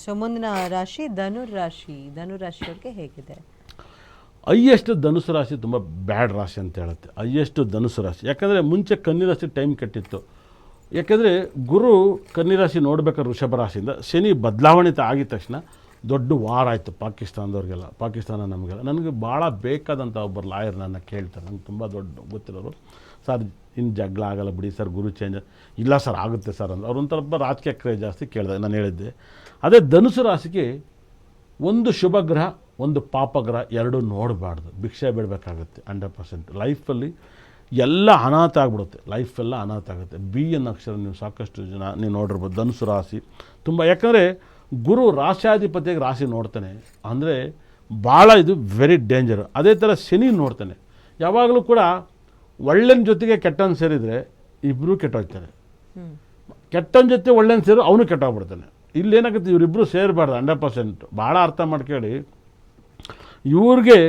So ಮುಂದಿನ ರಾಶಿ ಧನುರಾಶಿಯವ್ರಿಗೆ ಹೇಗಿದೆ? ಹೈಯೆಸ್ಟ್ ಧನುಸು ರಾಶಿ ತುಂಬ ಬ್ಯಾಡ್ ರಾಶಿ ಅಂತ ಹೇಳುತ್ತೆ. ಹೈಯೆಸ್ಟ್ ಧನುಸು ರಾಶಿ ಯಾಕಂದರೆ ಮುಂಚೆ ಕನ್ನಿ ರಾಶಿ ಟೈಮ್ ಕೆಟ್ಟಿತ್ತು. ಯಾಕೆಂದರೆ ಗುರು ಕನ್ನಿ ರಾಶಿ ನೋಡ್ಬೇಕಾದ್ರೆ ವೃಷಭ ರಾಶಿಯಿಂದ ಶನಿ ಬದಲಾವಣೆ ಆಗಿದ ತಕ್ಷಣ ದೊಡ್ಡ ವಾರ ಆಯಿತು ಪಾಕಿಸ್ತಾನದವ್ರಿಗೆಲ್ಲ, ಪಾಕಿಸ್ತಾನ ನಮಗೆಲ್ಲ. ನನಗೆ ಭಾಳ ಬೇಕಾದಂಥ ಒಬ್ಬರು ಲಾಯರ್ ನನ್ನ ಕೇಳ್ತಾರೆ, ನನಗೆ ತುಂಬ ದೊಡ್ಡ ಗೊತ್ತಿರೋರು. ಸರ್ ಇನ್ನು ಜಗಳ ಆಗಲ್ಲ ಬಿಡಿ ಸರ್, ಗುರು ಚೇಂಜ್ ಇಲ್ಲ ಸರ್ ಆಗುತ್ತೆ ಸರ್ ಅಂದ್ರೆ ಅವ್ರು ಒಂಥರ ರಾಜಕೀಯ ಕ್ರೇಜ್ ಜಾಸ್ತಿ ಕೇಳಿದೆ. ನಾನು ಹೇಳಿದ್ದೆ ಅದೇ ಧನುಸು ರಾಶಿಗೆ ಒಂದು ಶುಭ ಗ್ರಹ ಒಂದು ಪಾಪಗ್ರಹ ಎರಡೂ ನೋಡಬಾರ್ದು, ಭಿಕ್ಷೆ ಬಿಡಬೇಕಾಗುತ್ತೆ 100%. ಲೈಫಲ್ಲಿ ಎಲ್ಲ ಅನಾಥ ಆಗಿಬಿಡುತ್ತೆ, ಲೈಫೆಲ್ಲ ಅನಾಥ ಆಗುತ್ತೆ. ಬಿ ಎನ್ ಅಕ್ಷರ ನೀವು ಸಾಕಷ್ಟು ಜನ ನೀವು ನೋಡಿರ್ಬೋದು. ಧನುಸು ರಾಶಿ ತುಂಬ, ಯಾಕಂದರೆ ಗುರು ರಾಶ್ಯಾಧಿಪತಿಯಾಗಿ ರಾಶಿ ನೋಡ್ತಾನೆ ಅಂದರೆ ಭಾಳ ಇದು ವೆರಿ ಡೇಂಜರ್. ಅದೇ ಥರ ಶನಿ ನೋಡ್ತಾನೆ. ಯಾವಾಗಲೂ ಕೂಡ ಒಳ್ಳೆನ ಜೊತೆಗೆ ಕೆಟ್ಟನ್ನು ಸೇರಿದರೆ ಇಬ್ಬರೂ ಕೆಟ್ಟೋಗ್ತಾರೆ, ಕೆಟ್ಟನ ಜೊತೆ ಒಳ್ಳೆನ ಸೇರಿ ಅವನು ಕೆಟ್ಟೋಗ್ಬಿಡ್ತಾನೆ. ಇಲ್ಲೇನಾಗುತ್ತೆ, ಇವರಿಬ್ಬರು ಸೇರಬಾರ್ದು 100%. ಭಾಳ ಅರ್ಥ ಮಾಡ್ಕೊಳ್ಳಿ. ಇವ್ರಿಗೆ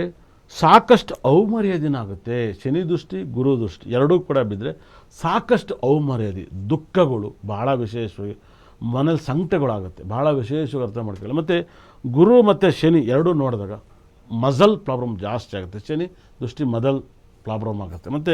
ಸಾಕಷ್ಟು ಅವಮರ್ಯಾದಿನ ಆಗುತ್ತೆ. ಶನಿ ದೃಷ್ಟಿ ಗುರು ದೃಷ್ಟಿ ಎರಡೂ ಕೂಡ ಬಿದ್ದರೆ ಸಾಕಷ್ಟು ಅವಮರ್ಯಾದೆ, ದುಃಖಗಳು ಭಾಳ ವಿಶೇಷವಾಗಿ ಮನೇಲಿ ಸಂಕಟಗಳಾಗುತ್ತೆ. ಭಾಳ ವಿಶೇಷವಾಗಿ ಅರ್ಥ ಮಾಡ್ಕೊಳ್ಳಿ. ಮತ್ತು ಗುರು ಮತ್ತು ಶನಿ ಎರಡೂ ನೋಡಿದಾಗ ಮಜಲ್ ಪ್ರಾಬ್ಲಮ್ ಜಾಸ್ತಿ ಆಗುತ್ತೆ. ಶನಿ ದೃಷ್ಟಿ ಮಜಲ್ ಪ್ರಾಬ್ಲಮ್ ಆಗುತ್ತೆ. ಮತ್ತು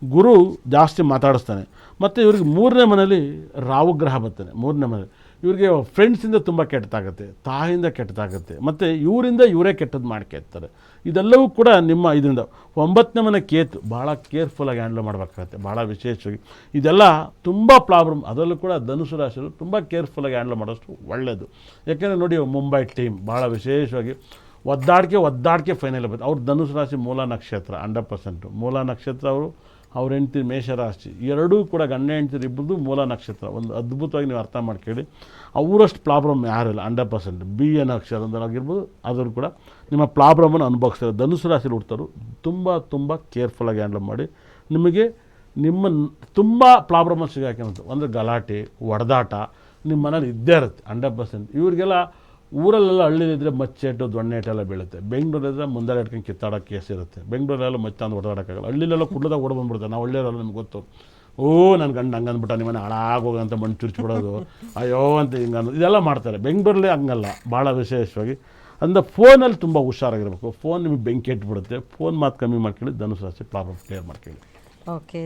ಗುರು ಜಾಸ್ತಿ ಮಾತಾಡಿಸ್ತಾನೆ. ಮತ್ತು ಇವ್ರಿಗೆ 3ನೇ ಮನೇಲಿ ರಾಹುಗ್ರಹ ಬರ್ತಾನೆ. 3ನೇ ಮನೇಲಿ ಇವ್ರಿಗೆ ಫ್ರೆಂಡ್ಸಿಂದ ತುಂಬ ಕೆಟ್ಟದಾಗುತ್ತೆ, ತಾಯಿಯಿಂದ ಕೆಟ್ಟದಾಗುತ್ತೆ, ಮತ್ತು ಇವರಿಂದ ಇವರೇ ಕೆಟ್ಟದ್ದು ಮಾಡ್ಕೊಳ್ತಾರೆ. ಇದೆಲ್ಲವೂ ಕೂಡ ನಿಮ್ಮ ಇದರಿಂದ 9ನೇ ಮನೆ ಕೇತು ಭಾಳ ಕೇರ್ಫುಲ್ಲಾಗಿ ಹ್ಯಾಂಡಲ್ ಮಾಡಬೇಕಾಗತ್ತೆ. ಭಾಳ ವಿಶೇಷವಾಗಿ ಇದೆಲ್ಲ ತುಂಬ ಪ್ರಾಬ್ಲಮ್. ಅದರಲ್ಲೂ ಕೂಡ ಧನುಸು ರಾಶಿಯವರು ತುಂಬ ಕೇರ್ಫುಲ್ಲಾಗಿ ಹ್ಯಾಂಡಲ್ ಮಾಡೋಷ್ಟು ಒಳ್ಳೆಯದು. ಯಾಕೆಂದರೆ ನೋಡಿ, ಮುಂಬೈ ಟೀಮ್ ಭಾಳ ವಿಶೇಷವಾಗಿ ಒದ್ದಾಡಿಕೆ ಫೈನಲ್ ಬರುತ್ತೆ. ಅವ್ರು ಧನುಸು ರಾಶಿ ಮೂಲ ನಕ್ಷತ್ರ 100%. ಮೂಲ ನಕ್ಷತ್ರ ಅವ್ರ ಹೆಂಡ್ತಿ ಮೇಷರಾಶಿ, ಎರಡೂ ಕೂಡ ಗಂಡ ಹೆಂಡ್ತಿರು ಇಬ್ಬರದು ಮೂಲ ನಕ್ಷತ್ರ. ಒಂದು ಅದ್ಭುತವಾಗಿ ನೀವು ಅರ್ಥ ಮಾಡ್ಕೊಳ್ಳಿ. ಅವರಷ್ಟು ಪ್ರಾಬ್ಲಮ್ ಯಾರಿಲ್ಲ 100%. ಬಿ ಎನ್ ಅಕ್ಷರದಲ್ಲಾಗಿರ್ಬೋದು ಅದರೂ ಕೂಡ ನಿಮ್ಮ ಪ್ರಾಬ್ಲಮನ್ನು ಅನುಭವಿಸ್ತಾರೆ. ಧನುಸು ರಾಶಿಯಲ್ಲಿ ಹುಡ್ತಾರು ತುಂಬ ಕೇರ್ಫುಲ್ಲಾಗಿ ಹ್ಯಾಂಡಲ್ ಮಾಡಿ. ನಿಮ್ಮ ತುಂಬ ಪ್ರಾಬ್ಲಮಲ್ಲಿ ಸಿಗಾಕಂತ ಅಂದರೆ ಗಲಾಟೆ ಹೊಡೆದಾಟ ನಿಮ್ಮ ಮನೇಲಿ ಇದ್ದೇ ಇರುತ್ತೆ 100%. ಇವ್ರಿಗೆಲ್ಲ ಊರಲ್ಲೆಲ್ಲ ಹಳ್ಳಿಲಿದ್ದರೆ ಮಚ್ಚೇಟು ದೊಣ್ಣೆಟೆಲ್ಲ ಬೀಳುತ್ತೆ. ಬೆಂಗಳೂರಿದ್ರೆ ಮುಂದೆ ಇಟ್ಕೊಂಡು ಕಿತ್ತಾಡೋ ಕೇಸ್ ಇರುತ್ತೆ. ಬೆಂಗಳೂರಲ್ಲೆಲ್ಲ ಮಚ್ಚ ಅಂತ ಹೊಡೆದಾಡೋಕ್ಕಾಗಲ್ಲ. ಹಳ್ಳಿಲೆಲ್ಲ ಕುಡ್ದಾಗ ಓಡ್ ಬಂದ್ಬಿಡ್ತಾರೆ. ನಾವು ಹಳ್ಳಿಯಲ್ಲ ನಮ್ಗೆ ಗೊತ್ತು. ನನ್ನ ಗಂಡ ಹಂಗೆ ಅಂದ್ಬಿಟ್ಟ, ನಿಮ್ಮನೆ ಹಾಳಾಗೋಗಂತ ಮಣ್ಣು ಚುರ್ಚಿಬಿಡೋದು, ಅಯ್ಯೋ ಅಂತ ಹಿಂಗೆ ಅನ್ನೋದು ಇದೆಲ್ಲ ಮಾಡ್ತಾರೆ. ಬೆಂಗಳೂರಲ್ಲಿ ಹಂಗಲ್ಲ, ಭಾಳ ವಿಶೇಷವಾಗಿ. ಅಂದರೆ ಫೋನಲ್ಲಿ ತುಂಬ ಹುಷಾರಾಗಿರ್ಬೇಕು. ಫೋನ್ ನಿಮಗೆ ಬೆಂಕಿ ಇಟ್ಬಿಡುತ್ತೆ. ಫೋನ್ ಮಾತು ಕಮ್ಮಿ ಮಾಡ್ಕೊಳ್ಳಿ. ಧನುಸು ರಾಶಿ ಪ್ರಾಬ್ಲಮ್ ಕ್ಲಿಯರ್ ಮಾಡ್ಕೊಳ್ಳಿ. ಓಕೆ.